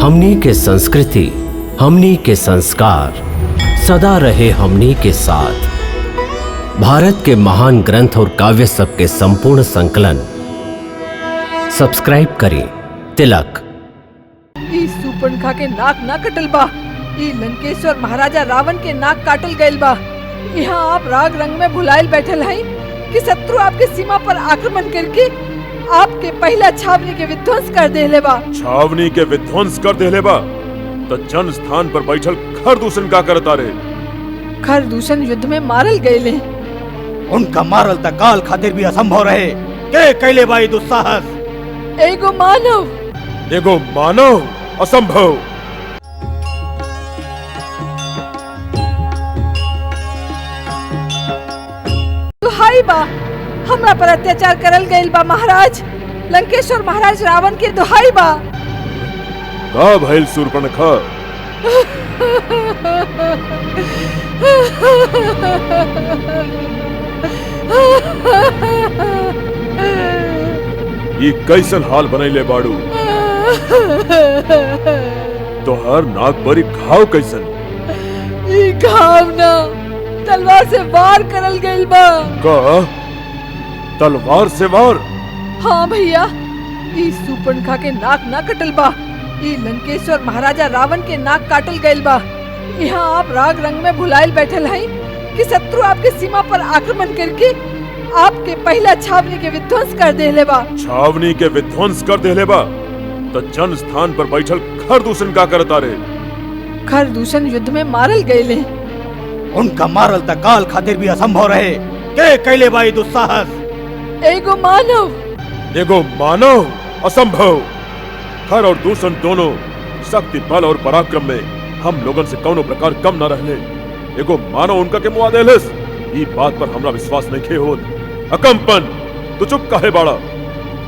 हमनी के संस्कृति, हमनी के संस्कार सदा रहे हमनी के साथ। भारत के महान ग्रंथ और काव्य सब के संपूर्ण संकलन सब्सक्राइब करें तिलक। ई सुपर्णखा के नाक ना कटल बा। ई लंकेश्वर महाराजा रावण के नाक काटल गयल बा। यहाँ आप राग रंग में भुलायल बैठल हैं कि शत्रु आपके सीमा पर आक्रमण करके आपके पहला छावनी के विध्वंस कर देले बा। छावनी के विध्वंस कर देले बा तो जन स्थान पर बैठल खरदूषण का करता रे। खरदूषण युद्ध में मारल गए। उनका मारल तक काल खातिर भी असंभव रहे। के कैले बाई दुस्साहस? एगो मानव असंभव। दुहाई बा, हमरा पर अत्याचार करल गइल बा महाराज। लंकेश्वर महाराज रावण के दुहाई बा। का भइल सुर्पणखा? ये कैसन हाल बनैले बाड़ू? तोहर नाक बरी घाव कैसन? ई घाव ना, तलवार से वार करल गइल बा। का तलवार से वार? हाँ भैया, ई सुपर्णखा के नाक ना कटल बा। ई लंकेश्वर महाराजा रावण के नाक काटल गइल बा। यहाँ आप राग रंग में भुलायल बैठल हैं कि शत्रु आपके सीमा पर आक्रमण करके आपके पहला छावनी के विध्वंस कर देले बा। छावनी के विध्वंस कर देले बा तो जन स्थान पर बैठल खरदूषण का करता रे। खरदूषण युद्ध में मारल गए। उनका मारल तक काल खातिर भी असंभव रहे। के कैले बाई दुस्साहस? एगो मानव असंभव। खर और दूषण दोनों शक्ति, बल और पराक्रम में हम लोगन से कौनो प्रकार कम न रहले। एगो मानव उनका के मुआ देलस। ई बात पर हमरा विश्वास नहीं खे होत। अकम्पन, तू चुप काहे बाड़ा?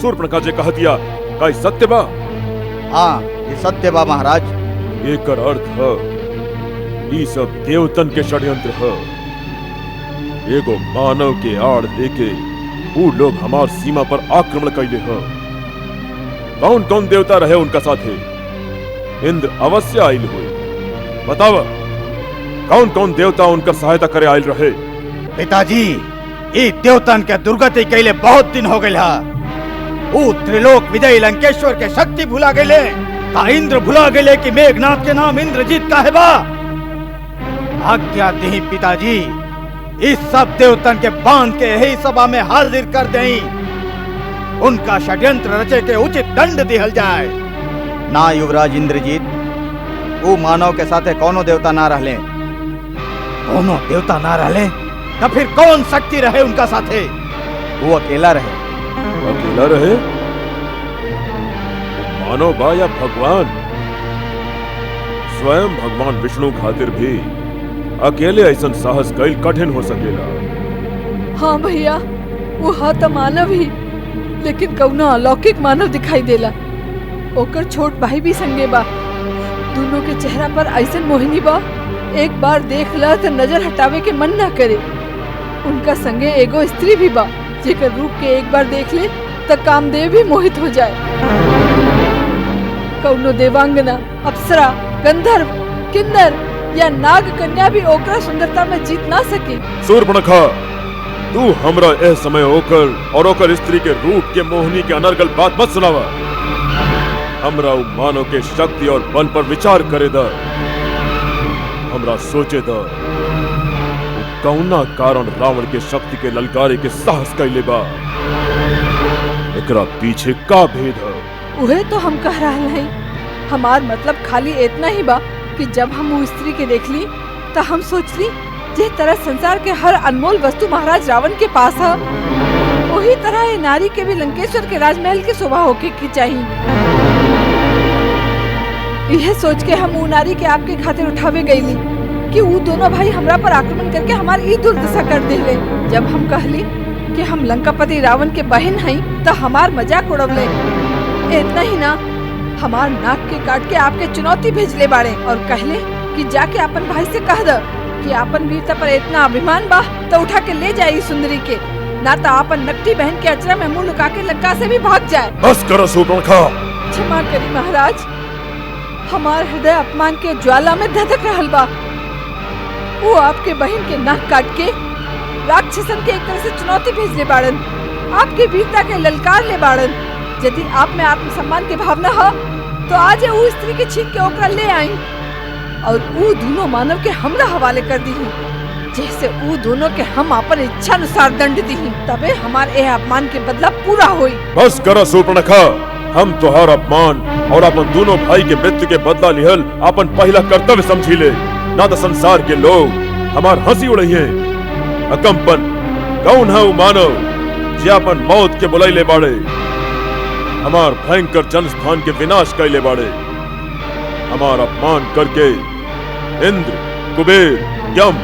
सुर्पणखा जे कहतिया का सत्य बा? हाँ, ये सत्य बा महाराज। एकर अर्थ है ई सब देवतन के षड्यंत्र है। एगो मानव के आड़ लेके वो लोग हमार सीमा पर आक्रमण कैले हैं। कौन कौन देवता रहे उनका साथे? इंद्र अवश्य आयल हुए। बतावा कौन कौन देवता उनका सहायता करे आयल रहे? पिताजी, ई देवतन के दुर्गति कैले बहुत दिन हो गए। ऊ त्रिलोक विजयी लंकेश्वर के शक्ति भुला गए। का इंद्र भुला गए कि मेघनाथ के नाम इंद्रजीत का है बा? आज्ञा दी पिताजी, इस सब देवतन के बांध के यही सभा में हाजिर कर दें। उनका षड्यंत्र रचे के उचित दंड दिहल जाए। ना युवराज इंद्रजीत, वो मानव के साथे कोनो देवता ना रहले। कोनो देवता ना रहले तो फिर कौन शक्ति रहे उनका साथे? वो अकेला रहे। अकेला रहे? मानव बा या भगवान? स्वयं भगवान विष्णु खातिर भी अकेले ऐसा साहस कैल कठिन हो सकेला। हाँ भैया, वो हा तो मानव ही, लेकिन कौनो अलौकिक मानव दिखाई देला। ओकर छोट भाई भी संगे बा। दोनों के चेहरा पर ऐसन मोहिनी बा, एक बार देख ला तो नजर हटावे के मन ना करे। उनका संगे एगो स्त्री भी बा, जेकर रूप के एक बार देख ले तो कामदेव भी मोहित हो जाए। कौनो देवांगना, अप्सरा, गंधर्व, किन्नर या नाग कन्या भी ओकरा सुंदरता में जीत ना सके। सुर्पणखा, तू हमरा ए समय ओकर और ओकर स्त्री के रूप के मोहिनी के अनर्गल बात मत सुनावा। हमरा उ मानव के शक्ति और बल पर विचार करे दा। हमरा सोचे दा कौना कारण रावण के शक्ति के ललकारे के साहस कैले बा। एकरा पीछे का भेद है? उहे तो हम कह रहा हैं। हमार मतलब खाली इतना ही बा कि जब हम वो स्त्री के देख ली तो हम सोच ली जिस तरह संसार के हर अनमोल वस्तु महाराज रावण के पास है, वही तरह ये नारी के भी लंकेश्वर के राजमहल की शोभा होके की चाहिए। यह सोच के हम वो नारी के आपके खातिर उठावे गईली कि वो दोनों भाई हमरा पर आक्रमण करके हमारी ई दुर्दशा कर देले। जब हम कहली कि हम लंकापति रावण के बहन हैं तो हमार मजाक उड़वले। इतना ही ना, हमार नाक के काट के आपके चुनौती भेजले बाड़े और कहले कि जाके अपन भाई से कह दो कि अपन वीरता पर इतना अभिमान बा तो उठा के ले जाए सुंदरी के, ना तो अपन नकटी बहन के अचरा में मुंह लुका के लंका से भी भाग जाए। बस करो सुपर्णखा। क्षमा करी महाराज, हमार हृदय अपमान के ज्वाला में धधक रहल बा। वो आपके बहन के नाक काट के राक्षसन के एक तरह से चुनौती भेज ले बाड़न, आपके वीरता के ललकार ले बाड़न। यदि आप में आत्मसम्मान के भावना हो तो आज वो स्त्री के छीन के ओकरा ले आई और वो दोनों मानव के हमरा हवाले कर दी, जैसे वो दोनों के हम अपन इच्छा अनुसार दंड दी, तबे हमारे यह अपमान के बदला पूरा होई। बस करो शूर्पणखा, हम तोहार अपमान और अपन दोनों भाई के मृत्यु के बदला लिहल अपन पहला कर्तव्य समझी ले, ना तो संसार के लोग हमार हंसी उड़ई है। अकम्पन कौन है वो मानव जे अपन मौत के बुलाई ले बाड़े, हमार भयंकर जनस्थान के विनाश कैले बाड़े। हमार अपमान करके इंद्र, कुबेर, यम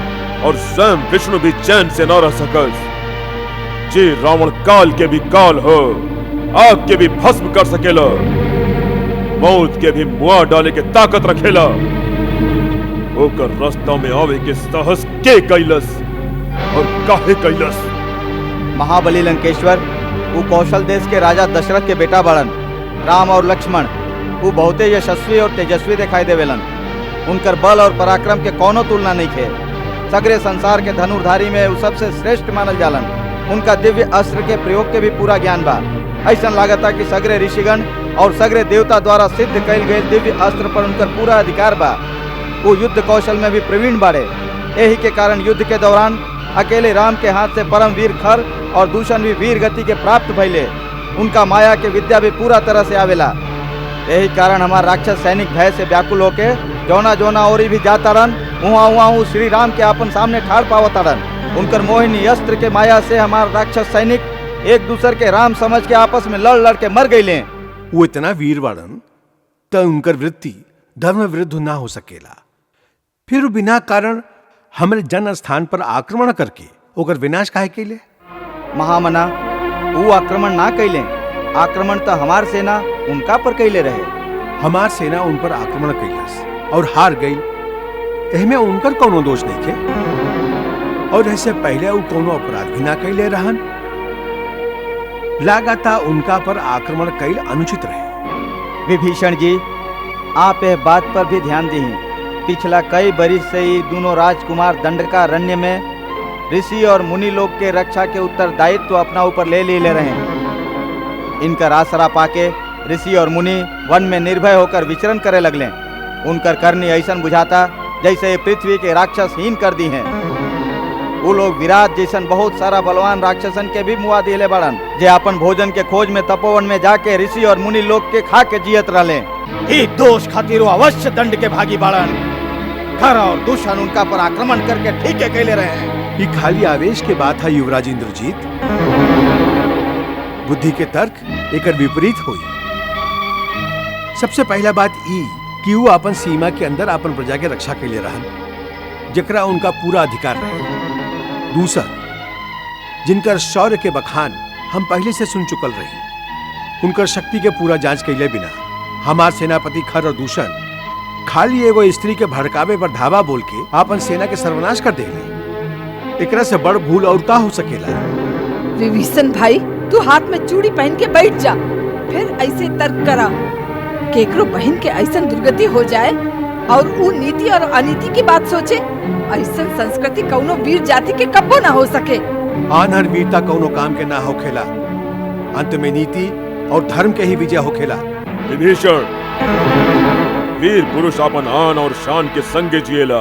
और स्वयं विष्णु भी चैन से न रह सकस। जे रावण काल के भी काल हो, आग के भी भस्म कर सकेला, मौत के भी मुआ डाले के ताकत रखेला, ओकर रास्ता में आवे के साहस के कैलस और काहे कैलस? महाबली लंकेश्वर वो कौशल देश के राजा दशरथ के बेटा बड़न। राम और लक्ष्मण वो बहुते यशस्वी और तेजस्वी दिखाई देवेलन। उनकर बल और पराक्रम के कोनो तुलना नहीं थे। सगरे संसार के धनुर्धारी में वो सबसे श्रेष्ठ मानल जालन। उनका दिव्य अस्त्र के प्रयोग के भी पूरा ज्ञान बा। ऐसा लागता कि सगरे ऋषिगण और सगरे देवता द्वारा सिद्ध कैल गए दिव्य अस्त्र पर उनकर पूरा अधिकार बा। वो युद्ध कौशल में भी प्रवीण बाड़े। यही के कारण युद्ध के दौरान अकेले राम के हाथ से परम वीर खर और दूषण भी वीर गति के प्राप्त भइले। उनका माया के विद्या भी पूरा तरह से आवेला। यही कारण हमार राक्षस सैनिक भय से व्याकुल होके जौना जौना ओरी भी जाता रन, उहाँ श्री राम के अपन सामने ठाड़ पावता रन। उनकर मोहिनी अस्त्र के माया से हमार राक्षस सैनिक एक दूसरे के राम समझ के आपस में लड़ लड़ के मर गईले। वो इतना वीर वाड़न त उनकर वृत्ति धर्म विरुद्ध ना हो सकेला। फिर बिना कारण हमरे जन स्थान पर आक्रमण करके ओकर विनाश काहे कैले? महामना वो आक्रमण ना कैले। आक्रमण तो हमार सेना उनका पर कैले रहे। हमार सेना उन पर आक्रमण कैलस और हार गई। एहमे उनकर कोनो दोष नहीं के और ऐसे पहले वो कोनो अपराध भी ना कैले रहन। लगाता उनका पर आक्रमण कैल अनुचित रहे। विभीषण जी, आप यह बात पर भी ध्यान दी। पिछला कई बरिस से ही दोनों राजकुमार दंडकारण्य में ऋषि और मुनि लोग के रक्षा के उत्तरदायित्व तो अपना ऊपर ले रहे हैं। इनका आसरा पाके ऋषि और मुनि वन में निर्भय होकर विचरण करे लगले। उनकर करनी ऐसा बुझाता जैसे पृथ्वी के राक्षस हीन कर दी हैं। वो लोग विराट जैसन बहुत सारा बलवान राक्षसन के भी मुआ दिले बड़न, जे अपन भोजन के खोज में तपोवन में जाके ऋषि और मुनि लोग के खा के जियत रहले। ई दोष खातिर वो अवश्य दंड के भागी बड़न। खर और दूषण उनका पर आक्रमण करके ठीक है कैले रहे हैं। ये खाली आवेश के बात है युवराज इंद्रजीत। बुद्धि के तर्क एकर विपरीत हुई। सबसे पहला बात ई कि वो अपन सीमा के अंदर अपन प्रजा के रक्षा के लिए रहन, जकरा उनका पूरा अधिकार रहे। दूसर, जिनकर शौर्य के बखान हम पहले से सुन चुकल रही, उनकर शक्ति के पूरा जांच कैले बिना हमार सेनापति खर और दूषण खाली एगो स्त्री के भड़कावे पर धावा बोल के अपन सेना के सर्वनाश कर देले। एकरा से बड़ भूल और का हो सकेला? विभीषण भाई, तू हाथ में चूड़ी पहन के बैठ जा, फिर ऐसे तर्क करा। केकरो बहन के ऐसा दुर्गति हो जाए और वो नीति और अनीति की बात सोचे, ऐसा संस्कृति कौनो वीर जाति के कब्बो ना हो सके। आनहर वीरता कौनो काम के ना होखेला। अंत में नीति और धर्म के ही विजय होखेला। विभीषण, वीर पुरुष अपन आन और शान के संगे जिएला।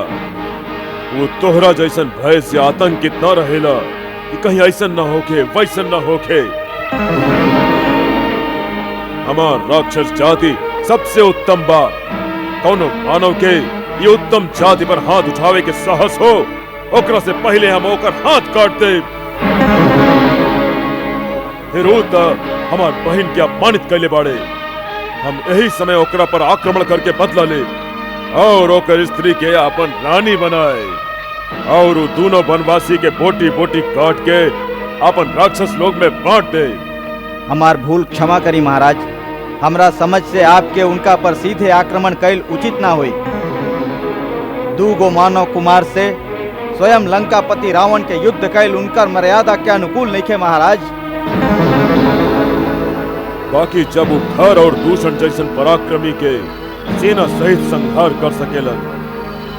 वो तोहरा जैसन भय से आतंकित न रहेला कि कहीं ऐसा न होके वैसन न होके। हमार राक्षस जाति सबसे उत्तम बा। कौनो मानव के ये उत्तम जाति पर हाथ उठावे के साहस हो, ओकरा से पहले हम ओकर हाथ काट दे। फिर हमार बहन के अपमानित कैले बाड़े। हम यही समय ओकरा पर आक्रमण करके बदला ले और ओकर स्त्री के अपन रानी बनाए और वो दोनों वनवासी के बोटी बोटी काट के अपन राक्षस लोग में बांट दे। हमार भूल क्षमा करी महाराज। हमरा समझ से आपके उनका पर सीधे आक्रमण कैल उचित ना हुई। दूगो मानव कुमार से स्वयं लंकापति रावण के युद्ध कैल उनकर मर्यादा के अनुकूल नहीं थे महाराज। बाकी जब वो खर और दूषण जैसन पराक्रमी के सेना सहित संहार कर सकेलन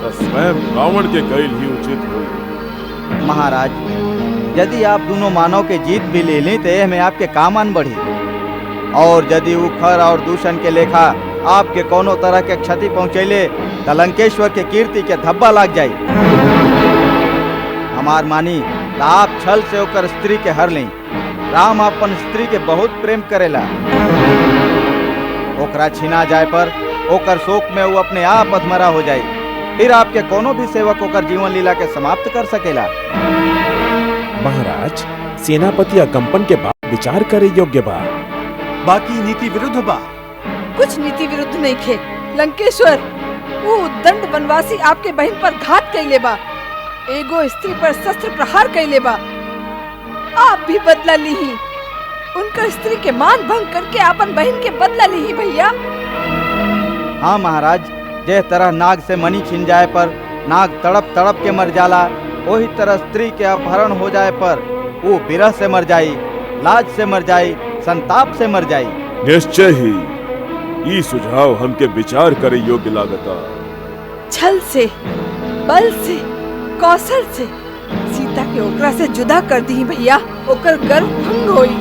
तो स्वयं रावण के गैल ही उचित हो। महाराज, यदि आप दोनों मानव के जीत भी ले लें तो यह में आपके काम आन बढ़ी, और यदि वो खर और दूषण के लेखा आपके कोनो तरह के क्षति पहुँचैले तो लंकेश्वर के कीर्ति के धब्बा लग जाई। हमार मानी तो आप छल से होकर स्त्री के हर लें। राम अपन स्त्री के बहुत प्रेम करेला, ओकरा छीना जाए पर ओकर शोक में वो अपने आप अधमरा हो जाए, फिर आपके कोनो भी सेवक होकर जीवन लीला के समाप्त कर सकेला। महाराज, सेनापति अकंपन के बाद विचार करे योग्य बा। बाकी नीति विरुद्ध बा। कुछ नीति विरुद्ध नहीं खे। लंकेश्वर, वो दंड वनवासी आपके बहन पर घात कैले बा, एगो स्त्री पर शस्त्र प्रहार कैले बा। आप भी बदला ली ही, उनका स्त्री के मान भंग करके अपन बहन के बदला ली ही भैया। हाँ महाराज, जिस तरह नाग से मणि छिन जाए पर नाग तड़प तड़प के मर जाला, वही तरह स्त्री के अपहरण हो जाए पर वो विरह से मर जाई, लाज से मर जाई, संताप से मर जाई। निश्चय ही ये सुझाव हमके विचार करे योग्य लागता। छल से, बल से, कौशल से सीता के ओकरा से जुदा कर दी भैया। ओकर गर्व भंग होई,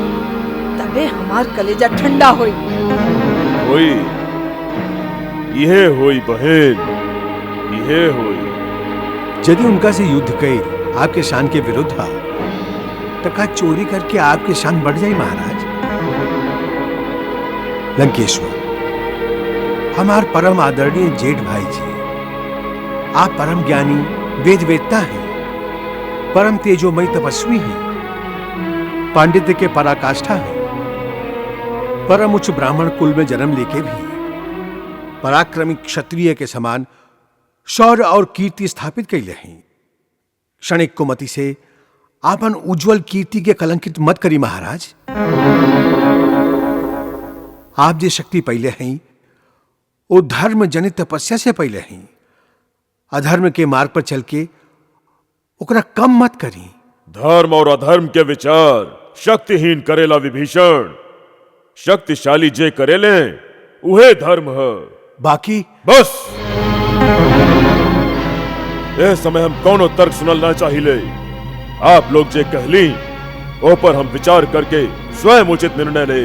तबे हमार कलेजा ठंडा होई। होई, यह होई बहन, यह होई। यदि उनका से युद्ध कई आपके शान के विरुद्ध हा, तो का चोरी करके आपकी शान बढ़ जाए महाराज। लंकेश्वर, हमार परम आदरणीय जेठ भाई जी, आप परम ज्ञानी वेद वेदता हैं, परम तेजोमयी तपस्वी हैं, पांडित्य के पराकाष्ठा हैं, परम उच्च ब्राह्मण कुल में जन्म लेके भी पराक्रमी क्षत्रिय के समान शौर्य और कीर्ति स्थापित कैले हैं। क्षणिक कुमति से आपन उज्जवल कीर्ति के कलंकित मत करी महाराज। आप जो शक्ति पहले हैं वो धर्म जनित तपस्या से पहले हैं। अधर्म के मार्ग पर चल के ओकरा कम मत करी। धर्म और अधर्म के विचार शक्तिहीन करेला विभीषण। शक्तिशाली जे करेले उहे धर्म है। बाकी बस यह समय हम कौनो तर्क सुनल ना चाहिए। आप लोग जे कहली ओ पर हम विचार करके स्वयं उचित निर्णय ले।